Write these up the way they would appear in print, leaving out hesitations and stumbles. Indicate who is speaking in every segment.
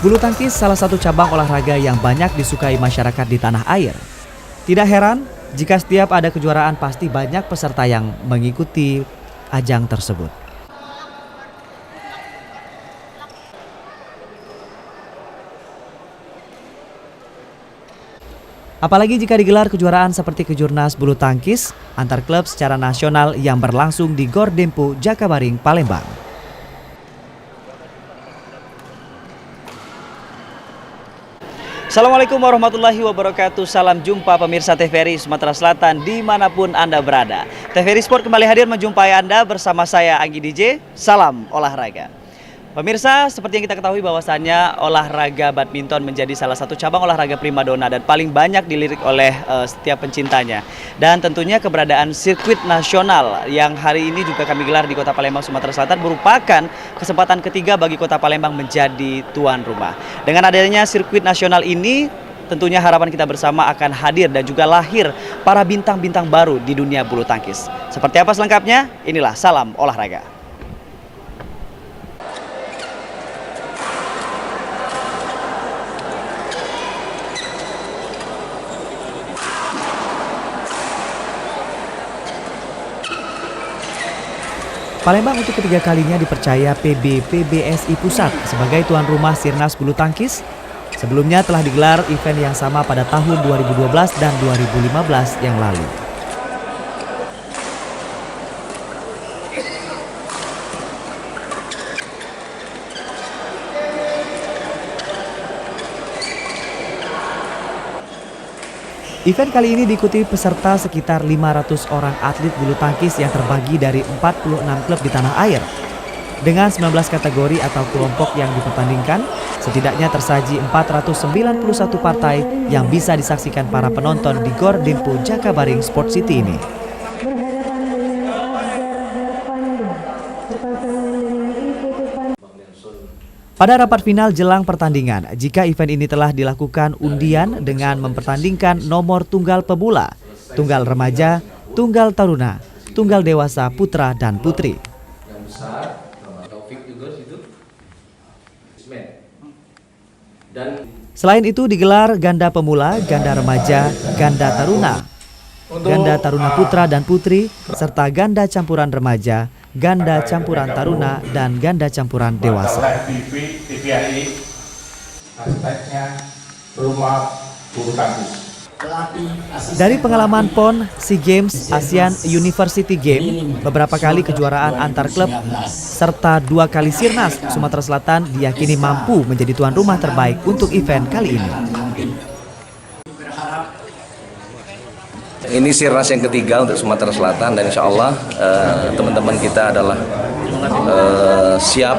Speaker 1: Bulu tangkis salah satu cabang olahraga yang banyak disukai masyarakat di tanah air. Tidak heran jika setiap ada kejuaraan pasti banyak peserta yang mengikuti ajang tersebut. Apalagi jika digelar kejuaraan seperti Kejurnas Bulu Tangkis antar klub secara nasional yang berlangsung di Gor Dempo, Jakabaring, Palembang. Assalamualaikum warahmatullahi wabarakatuh. Salam jumpa pemirsa TVRI Sumatera Selatan dimanapun Anda berada. TVRI Sport kembali hadir menjumpai Anda bersama saya Anggi DJ. Salam olahraga. Pemirsa, seperti yang kita ketahui bahwasannya olahraga badminton menjadi salah satu cabang olahraga primadona dan paling banyak dilirik oleh setiap pencintanya. Dan tentunya keberadaan sirkuit nasional yang hari ini juga kami gelar di Kota Palembang, Sumatera Selatan merupakan kesempatan ketiga bagi Kota Palembang menjadi tuan rumah. Dengan adanya sirkuit nasional ini, tentunya harapan kita bersama akan hadir dan juga lahir para bintang-bintang baru di dunia bulu tangkis. Seperti apa selengkapnya? Inilah Salam Olahraga. Palembang untuk ketiga kalinya dipercaya PBSI Pusat sebagai tuan rumah Sirnas Bulu Tangkis. Sebelumnya telah digelar event yang sama pada tahun 2012 dan 2015 yang lalu. Event kali ini diikuti peserta sekitar 500 orang atlet bulu tangkis yang terbagi dari 46 klub di tanah air. Dengan 19 kategori atau kelompok yang dipertandingkan, setidaknya tersaji 491 partai yang bisa disaksikan para penonton di Gor Dempo Jakabaring Sport City ini. Pada rapat final jelang pertandingan, jika event ini telah dilakukan undian dengan mempertandingkan nomor tunggal pemula, tunggal remaja, tunggal taruna, tunggal dewasa putra dan putri. Selain itu digelar ganda pemula, ganda remaja, ganda taruna putra dan putri, serta ganda campuran remaja, ganda campuran taruna, dan ganda campuran dewasa. Dari pengalaman PON, SEA Games, ASEAN University Game, beberapa kali kejuaraan antar klub, serta 2 kali Sirnas, Sumatera Selatan diyakini mampu menjadi tuan rumah terbaik untuk event kali ini.
Speaker 2: Ini Sirnas yang ketiga untuk Sumatera Selatan dan insya Allah teman-teman kita adalah siap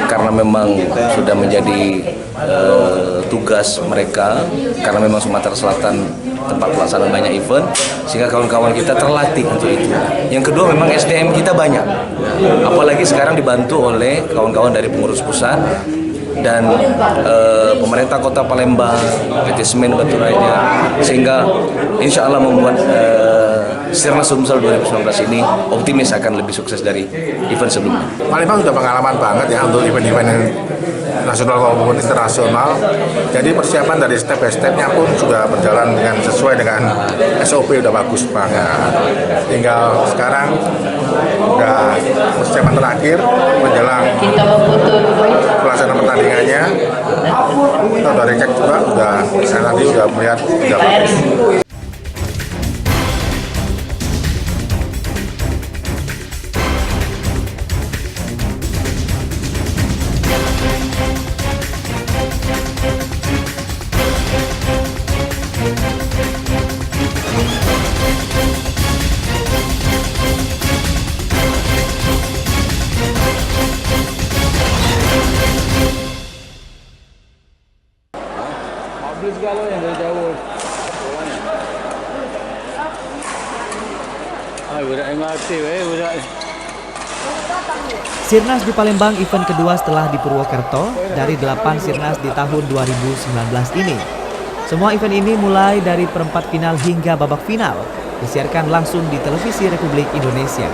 Speaker 2: karena memang sudah menjadi tugas mereka karena memang Sumatera Selatan tempat pelaksanaan banyak event sehingga kawan-kawan kita terlatih untuk itu. Yang kedua memang SDM kita banyak, apalagi sekarang dibantu oleh kawan-kawan dari pengurus pusat dan pemerintah Kota Palembang, PT Semen Batu Raja, sehingga insya Allah membuat Sirnas Sumsel 2019 ini optimis akan lebih sukses dari event sebelumnya.
Speaker 3: Palembang sudah pengalaman banget ya untuk event-event nasional maupun internasional. Jadi persiapan dari step by stepnya pun sudah berjalan dengan sesuai dengan SOP, udah bagus banget. Tinggal sekarang udah persiapan terakhir menjelang pelaksanaan pertandingannya. Kita udah recek juga, saya tadi udah melihat udah bagus.
Speaker 4: Segala yang dari jauh. Budak MRT, budak.
Speaker 1: Sirnas di Palembang event kedua setelah di Purwokerto dari 8 Sirnas di tahun 2019 ini. Semua event ini mulai dari perempat final hingga babak final disiarkan langsung di televisi Republik Indonesia.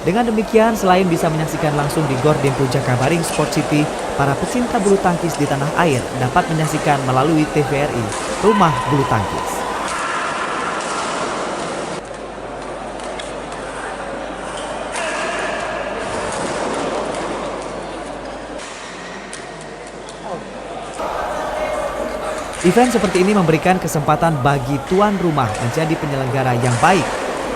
Speaker 1: Dengan demikian, selain bisa menyaksikan langsung di Gor Dempo Jakabaring Sport City, para pecinta bulu tangkis di tanah air dapat menyaksikan melalui TVRI, Rumah Bulu Tangkis. Event seperti ini memberikan kesempatan bagi tuan rumah menjadi penyelenggara yang baik.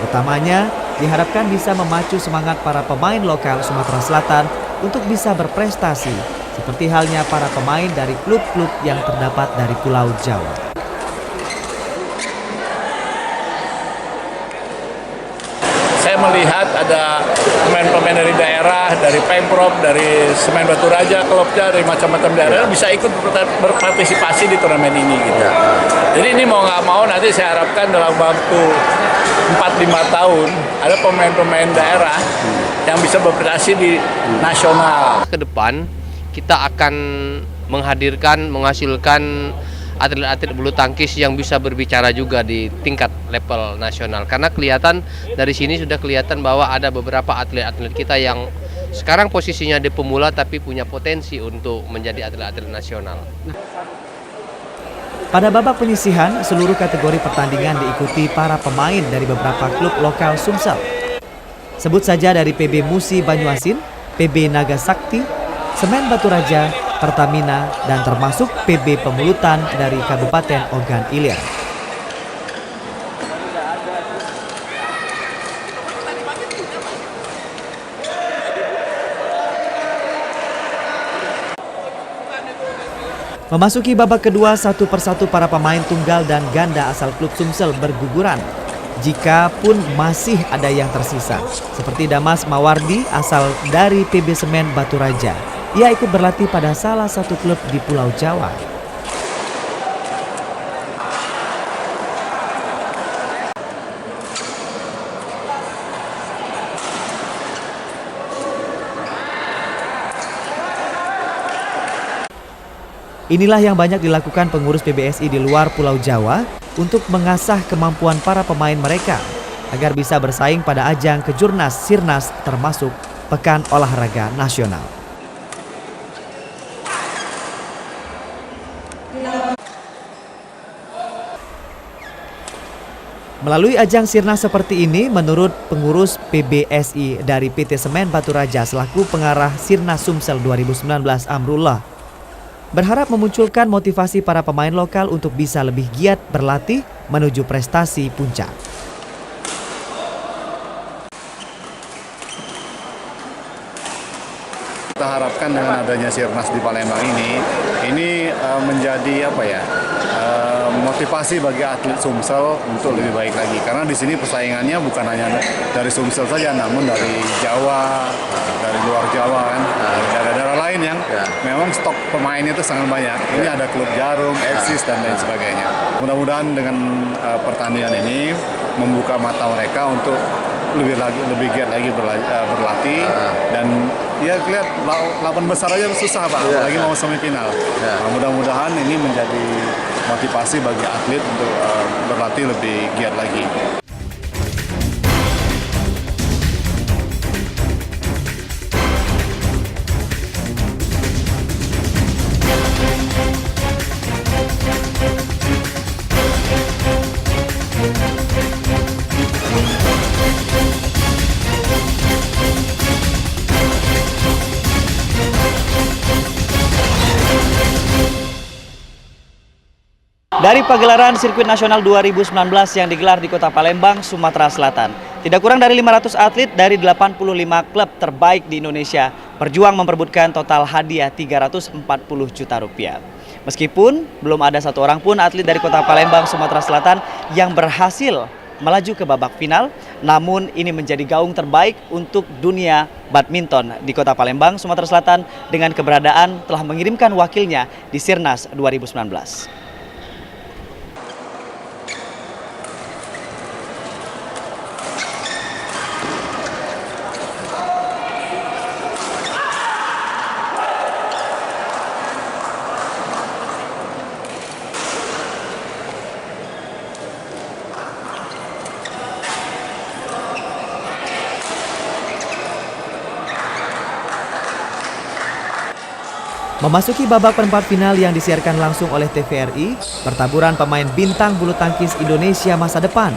Speaker 1: Utamanya, diharapkan bisa memacu semangat para pemain lokal Sumatera Selatan untuk bisa berprestasi, seperti halnya para pemain dari klub-klub yang terdapat dari Pulau Jawa.
Speaker 5: Saya melihat ada pemain-pemain dari daerah, dari Pemprov, dari Semen Batu Raja, klubnya dari macam-macam daerah bisa ikut berpartisipasi di turnamen ini gitu. Jadi ini mau nggak mau nanti saya harapkan dalam waktu 4-5 tahun ada pemain-pemain daerah yang bisa berprestasi di nasional.
Speaker 6: Ke depan kita akan menghasilkan atlet-atlet bulu tangkis yang bisa berbicara juga di tingkat level nasional. Karena kelihatan dari sini sudah kelihatan bahwa ada beberapa atlet-atlet kita yang sekarang posisinya di pemula tapi punya potensi untuk menjadi atlet-atlet nasional.
Speaker 1: Pada babak penyisihan, seluruh kategori pertandingan diikuti para pemain dari beberapa klub lokal Sumsel. Sebut saja dari PB Musi Banyuasin, PB Naga Sakti, Semen Batu Raja, Pertamina, dan termasuk PB Pemulutan dari Kabupaten Ogan Ilir. Memasuki babak kedua, satu persatu para pemain tunggal dan ganda asal klub Sumsel berguguran. Jika pun masih ada yang tersisa, seperti Damas Mawardi asal dari PB Semen Batu Raja. Ia ikut berlatih pada salah satu klub di Pulau Jawa. Inilah yang banyak dilakukan pengurus PBSI di luar Pulau Jawa untuk mengasah kemampuan para pemain mereka agar bisa bersaing pada ajang Kejurnas Sirnas termasuk Pekan Olahraga Nasional. Melalui ajang Sirnas seperti ini, menurut pengurus PBSI dari PT Semen Batu Raja selaku pengarah Sirnas Sumsel 2019 Amrullah, berharap memunculkan motivasi para pemain lokal untuk bisa lebih giat berlatih menuju prestasi puncak.
Speaker 7: Kita harapkan dengan adanya Sirnas di Palembang ini menjadi motivasi bagi atlet Sumsel untuk lebih baik lagi. Karena di sini persaingannya bukan hanya dari Sumsel saja, namun dari Jawa, dari luar Jawa kan, daerah-daerah lain yang memang stok pemainnya itu sangat banyak. Ini ada klub Jarum, Eksis dan lain sebagainya. Mudah-mudahan dengan pertandingan ini membuka mata mereka untuk lebih giat lagi berlatih dan ya lihat lawan besar aja susah Pak, apalagi mau semifinal. Nah, mudah-mudahan ini menjadi motivasi bagi atlet untuk berlatih lebih giat lagi.
Speaker 1: Dari pagelaran Sirkuit Nasional 2019 yang digelar di Kota Palembang, Sumatera Selatan, tidak kurang dari 500 atlet dari 85 klub terbaik di Indonesia berjuang memperebutkan total hadiah 340 juta rupiah. Meskipun belum ada satu orang pun atlet dari Kota Palembang, Sumatera Selatan yang berhasil melaju ke babak final, namun ini menjadi gaung terbaik untuk dunia badminton di Kota Palembang, Sumatera Selatan dengan keberadaan telah mengirimkan wakilnya di Sirnas 2019. Memasuki babak perempat final yang disiarkan langsung oleh TVRI, pertaburan pemain bintang bulu tangkis Indonesia masa depan.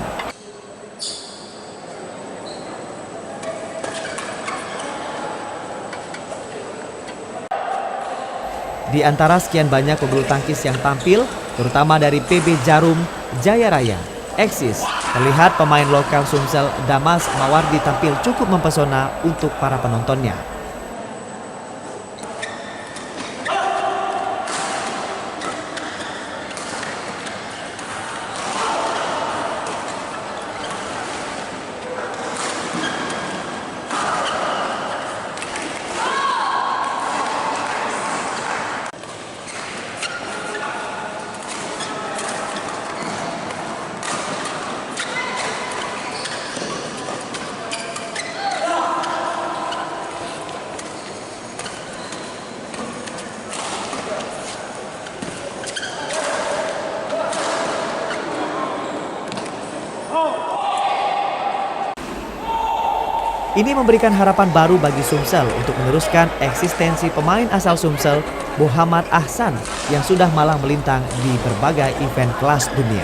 Speaker 1: Di antara sekian banyak pebulu tangkis yang tampil, terutama dari PB Jarum, Jaya Raya, Eksis, terlihat pemain lokal Sumsel Damas Mawardi tampil cukup mempesona untuk para penontonnya. Ini memberikan harapan baru bagi Sumsel untuk meneruskan eksistensi pemain asal Sumsel, Muhammad Ahsan, yang sudah malang melintang di berbagai event kelas dunia.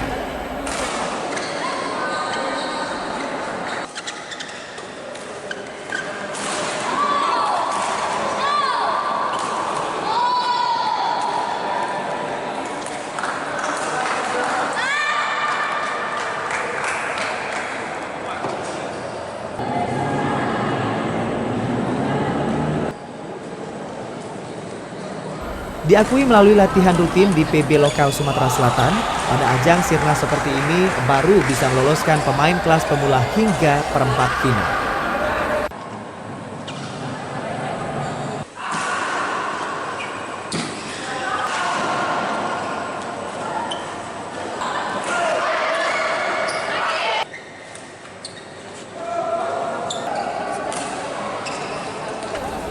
Speaker 1: Diakui melalui latihan rutin di PB lokal Sumatera Selatan, pada ajang sirnas seperti ini baru bisa meloloskan pemain kelas pemula hingga perempat final.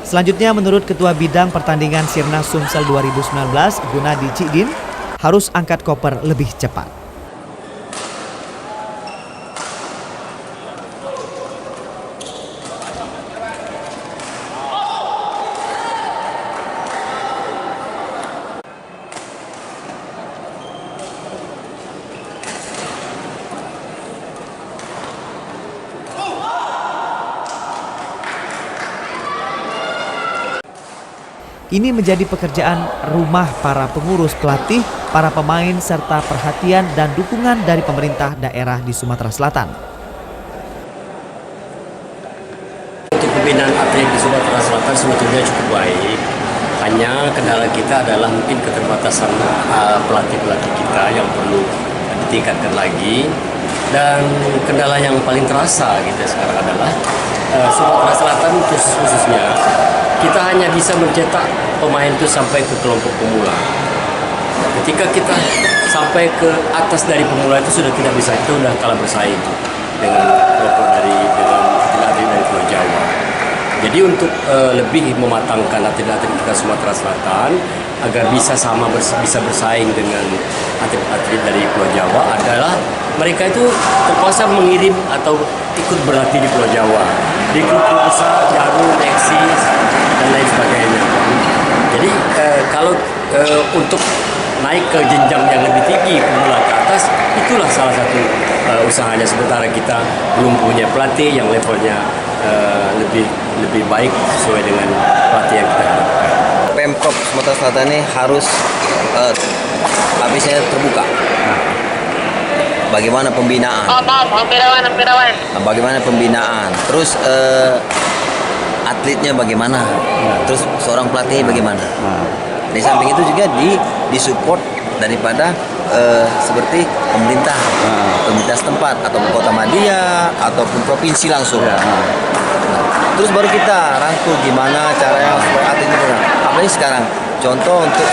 Speaker 1: Selanjutnya, menurut Ketua Bidang Pertandingan Sirnas Sumsel 2019, Gunadi Cidin, harus angkat koper lebih cepat. Ini menjadi pekerjaan rumah para pengurus, pelatih, para pemain, serta perhatian dan dukungan dari pemerintah daerah di Sumatera Selatan.
Speaker 8: Untuk pembinaan atlet di Sumatera Selatan sebetulnya cukup baik. Hanya kendala kita adalah mungkin keterbatasan pelatih-pelatih kita yang perlu ditingkatkan lagi. Dan kendala yang paling terasa gitu sekarang adalah Sumatera Selatan khususnya kita hanya bisa mencetak pemain itu sampai ke kelompok pemula. Ketika kita sampai ke atas dari pemula itu sudah tidak bisa, itu sudah kalah bersaing dengan kelompok atlet-atlet dari Pulau Jawa. Jadi untuk lebih mematangkan atlet-atlet kita Sumatera Selatan agar bisa bisa bersaing dengan atlet-atlet dari Pulau Jawa adalah mereka itu terpaksa mengirim atau ikut berlatih di Pulau Jawa, di klub besar, Jarum, Eksis, dan lain sebagainya. Jadi kalau untuk naik ke jenjang yang lebih tinggi, pemula ke atas, itulah salah satu usahanya. Sementara kita belum punya pelatih yang levelnya lebih baik sesuai dengan pelatih yang kita harapkan.
Speaker 2: Pemprov Sumatera Selatan ini harus habisnya terbuka. Bagaimana pembinaan? Bagaimana pembinaan? Terus atletnya bagaimana? Terus seorang pelatih bagaimana? Di samping itu juga disupport daripada seperti pemerintah setempat atau kota Madia ataupun provinsi langsung. Terus baru kita rangkul gimana caranya supaya atletnya benar. Apalagi sekarang contoh untuk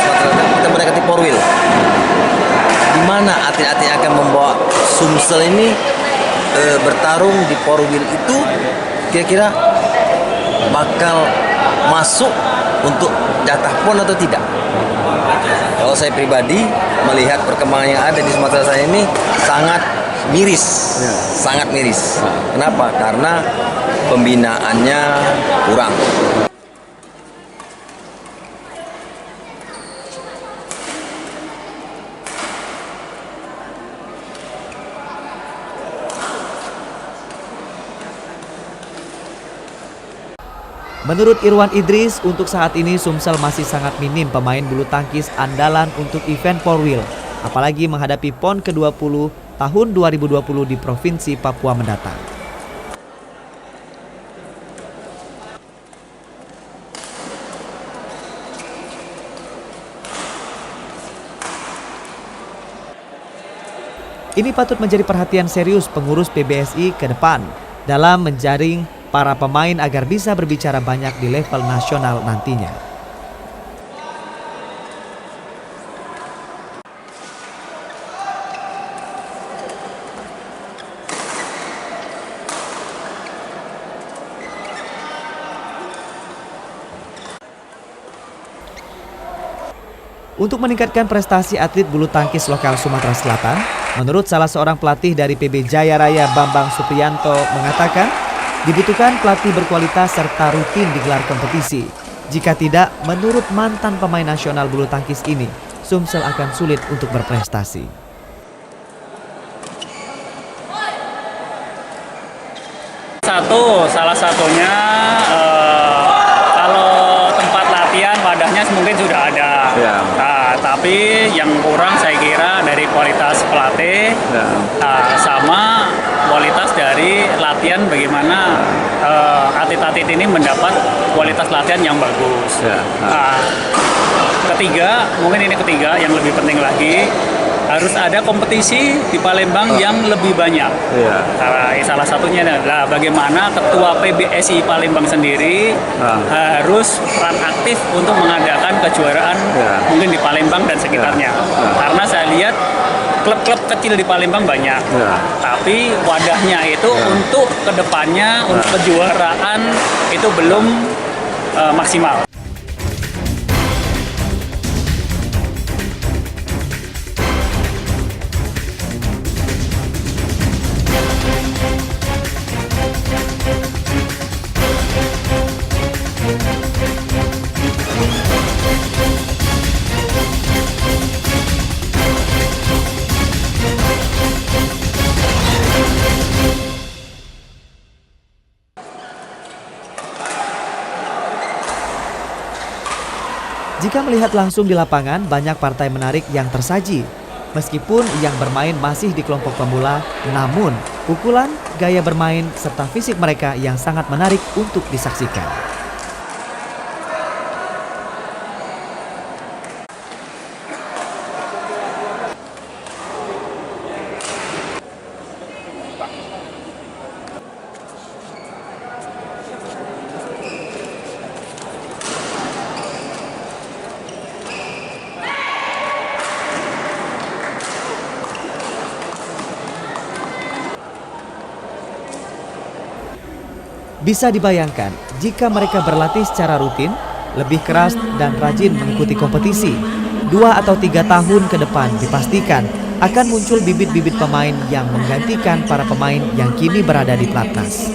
Speaker 2: kita mendekati Porwil. Di mana atlet-atlet yang akan membawa Sumsel ini bertarung di Porwil itu kira-kira bakal masuk untuk jatah PON atau tidak? Kalau saya pribadi melihat perkembangan yang ada di Sumatera Selatan ini sangat miris, sangat miris. Kenapa? Karena pembinaannya kurang.
Speaker 1: Menurut Irwan Idris, untuk saat ini Sumsel masih sangat minim pemain bulu tangkis andalan untuk event 4-wheel, apalagi menghadapi PON ke-20 tahun 2020 di Provinsi Papua mendatang. Ini patut menjadi perhatian serius pengurus PBSI ke depan dalam menjaring para pemain agar bisa berbicara banyak di level nasional nantinya. Untuk meningkatkan prestasi atlet bulu tangkis lokal Sumatera Selatan, menurut salah seorang pelatih dari PB Jaya Raya Bambang Supriyanto mengatakan, dibutuhkan pelatih berkualitas serta rutin digelar kompetisi. Jika tidak, menurut mantan pemain nasional bulu tangkis ini, Sumsel akan sulit untuk berprestasi.
Speaker 9: Salah satunya kalau tempat latihan wadahnya mungkin sudah ada.
Speaker 4: Ya.
Speaker 9: Tapi yang kurang saya kira dari kualitas pelatih sama kualitas dari latihan, bagaimana atlet-atlet ini mendapat kualitas latihan yang bagus. Ketiga, mungkin ini ketiga yang lebih penting lagi, harus ada kompetisi di Palembang yang lebih banyak. Salah satunya adalah bagaimana ketua PBSI Palembang sendiri harus peran aktif untuk mengadakan kejuaraan mungkin di Palembang dan sekitarnya. Karena saya lihat klub-klub kecil di Palembang banyak, tapi wadahnya itu untuk kedepannya, untuk kejuaraan itu belum maksimal.
Speaker 1: Jika melihat langsung di lapangan, banyak partai menarik yang tersaji. Meskipun yang bermain masih di kelompok pemula, namun pukulan, gaya bermain, serta fisik mereka yang sangat menarik untuk disaksikan. Bisa dibayangkan jika mereka berlatih secara rutin, lebih keras dan rajin mengikuti kompetisi. 2 atau 3 tahun ke depan dipastikan akan muncul bibit-bibit pemain yang menggantikan para pemain yang kini berada di pelatnas.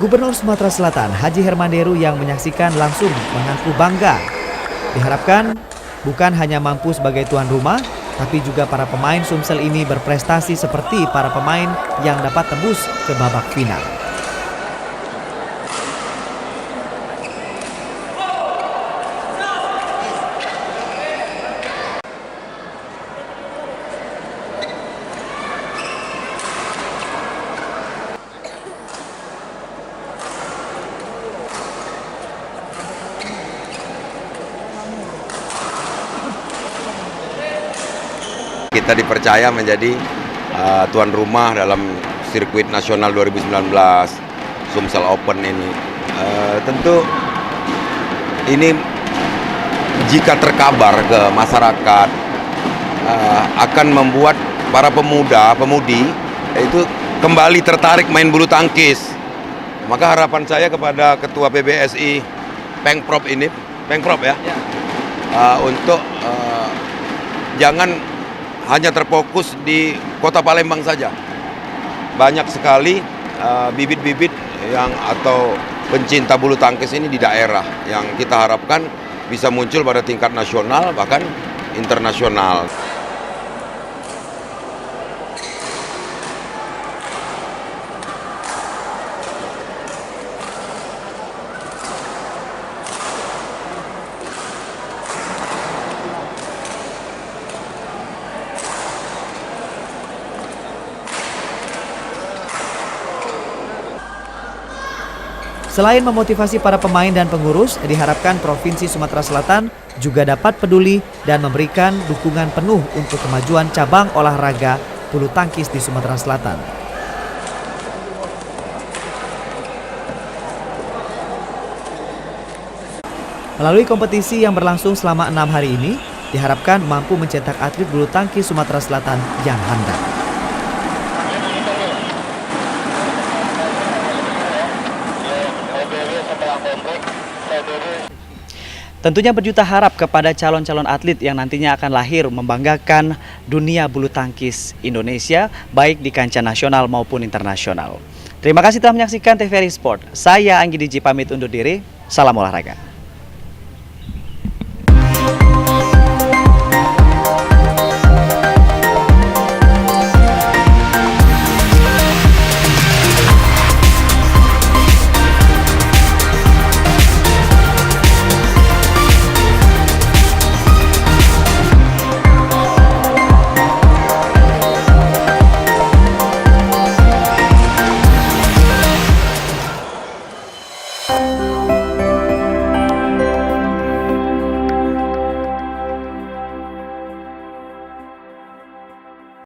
Speaker 1: Gubernur Sumatera Selatan Haji Hermanderu yang menyaksikan langsung mengaku bangga. Diharapkan bukan hanya mampu sebagai tuan rumah, tapi juga para pemain Sumsel ini berprestasi seperti para pemain yang dapat tembus ke babak final.
Speaker 10: Kita dipercaya menjadi tuan rumah dalam sirkuit nasional 2019 Sumsel Open ini. Tentu ini jika terkabar ke masyarakat akan membuat para pemudi itu kembali tertarik main bulu tangkis. Maka harapan saya kepada Ketua PBSI Pengprov ya, untuk jangan hanya terfokus di Kota Palembang saja. Banyak sekali bibit-bibit atau pencinta bulu tangkis ini di daerah yang kita harapkan bisa muncul pada tingkat nasional bahkan internasional.
Speaker 1: Selain memotivasi para pemain dan pengurus, diharapkan Provinsi Sumatera Selatan juga dapat peduli dan memberikan dukungan penuh untuk kemajuan cabang olahraga bulu tangkis di Sumatera Selatan. Melalui kompetisi yang berlangsung selama 6 hari ini, diharapkan mampu mencetak atlet bulu tangkis Sumatera Selatan yang handal. Tentunya berjuta harap kepada calon-calon atlet yang nantinya akan lahir membanggakan dunia bulu tangkis Indonesia, baik di kancah nasional maupun internasional. Terima kasih telah menyaksikan TVRI Sport. Saya Anggi Diji pamit undur diri. Salam olahraga.